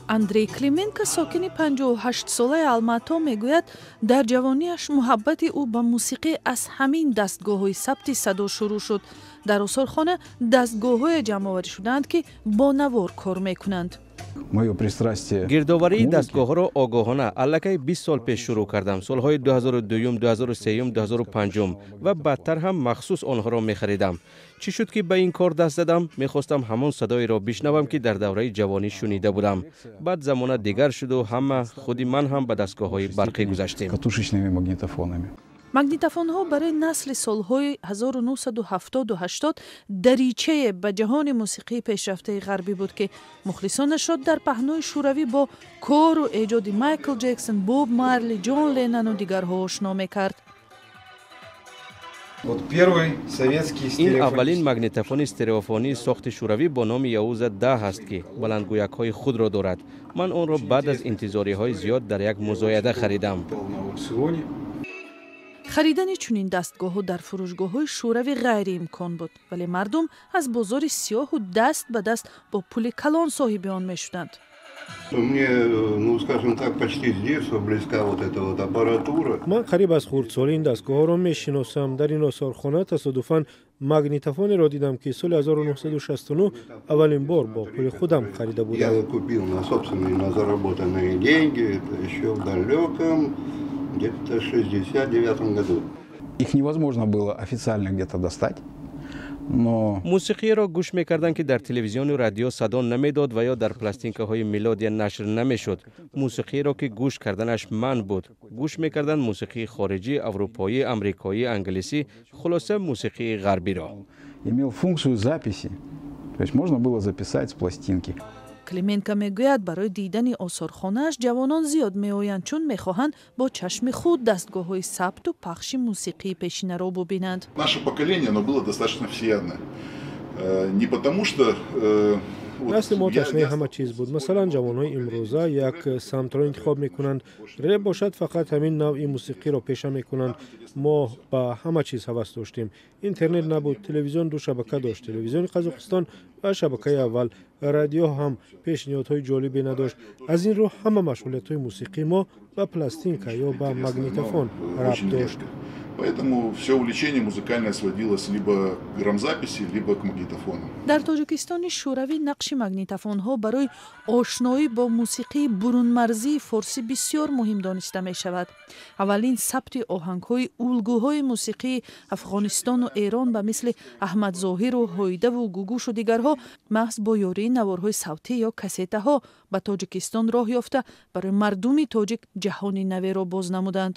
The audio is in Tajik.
андрей клименко сокини 58 солаи алмато мегӯяд дар ҷавониаш муҳаббати ӯ ба мусиқӣ аз ҳамин дастгоҳҳои сабти садо шурӯъ шуд. дар осорхона дастгоҳҳое ҷамъоварӣ шуданд ки бо навор кор мекунанд. гирдоварии дастгоҳҳоро огоҳона аллакай 20 сол пеш шурӯъ кардам. солҳои 2002, 2003, 2005 ва баъдтар ҳам махсус онҳоро мехаридам. чӣ шуд ки ба ин кор даст задам? Мехостам ҳамон садоеро бишнавам ки дар давраи ҷавонӣ шунида будам. баъд замона дигар шуду ҳама худи ман ҳам ба дастгоҳҳои барқӣ гузаштем. магнитофонҳо барои насли солҳои 1970-80 даричае ба ҷаҳони мусиқии пешрафтаи ғарбӣ буд ки мухлисонашро дар паҳнои шӯравӣ бо кору эҷоди Майкл Ҷексон, Боб Марли, Ҷон Леннону дигарҳо ошно мекард. ин аввалин магнитофони стереофонии сохти шӯравӣ бо номи Яуза 10 ҳаст ки баландгӯякҳои худро дорад. ман онро баъд аз интизориҳои зиёд дар як музояда харидам. харидани чунин дастгоҳҳо дар фурӯшгоҳҳои шӯравӣ ғайриимкон буд, вале мардум аз бозори сиёҳу даст ба даст бо пули калон соҳиби он мешуданд. ман қариб аз хурдсолӣ ин дастгоҳҳоро мешиносам. дар ин осорхона тасодуфан магнитофонеро дидам ки соли 1969 аввалин бор бо пули худам харида будам. Где-то в 1969 году. Их невозможно было официально где-то достать. Но мусиқиеро гӯш мекарданд ки дар телевизиону радио садо намедод ва ё дар пластинкаҳои мелодия нашр намешуд. мусиқиеро ки гӯш карданаш манъ буд. гӯш мекарданд мусиқии хориҷӣ, аврупоӣ, амрикоӣ, англисӣ, хулоса мусиқии ғарбиро. Имел функцию записи. То есть можно было записать с пластинки. клименко мегӯяд барои дидани осорхонааш ҷавонон зиёд меоянд, чун мехоҳанд бо чашми худ дастгоҳҳои сабту пахши мусиқии пешинаро бубинанд. Наше поколение, оно было достаточно всеядное. Не потому что насли мо ташнаи ҳама чиз буд. масалан ҷавонҳои имрӯза як самтро интихоб мекунанд. реп бошад фақат ҳамин навъи мусиқиро пеша мекунанд. мо ба ҳама чиз ҳавас доштем. интернет набуд, телевизион ду шабака дошт. телевизиони қазоқистон ва шабакаи аввал. радио ҳам пешниҳодҳои ҷолибе надошт. аз ин рӯ ҳама машғулиятҳои мусиқии мо ба пластинка ё ба магнитофон рабт дошт. Поэтому все увлечение музыкальное сводилось либо к грамзаписи, либо к магнитофону. дар тоҷикистони шӯравӣ нақши магнитофонҳо барои ошноӣ бо мусиқии бурунмарзии форсӣ бисёр муҳим дониста мешавад. аввалин сабти оҳангҳои улгӯҳои мусиқии афғонистону эрон ба мисли аҳмадзоҳиру ҳойдаву гугушу дигарҳо маҳз бо ёрии наворҳои савтӣ ё касетаҳо ба тоҷикистон роҳ ёфта барои мардуми тоҷик ҷаҳони наверо боз намуданд.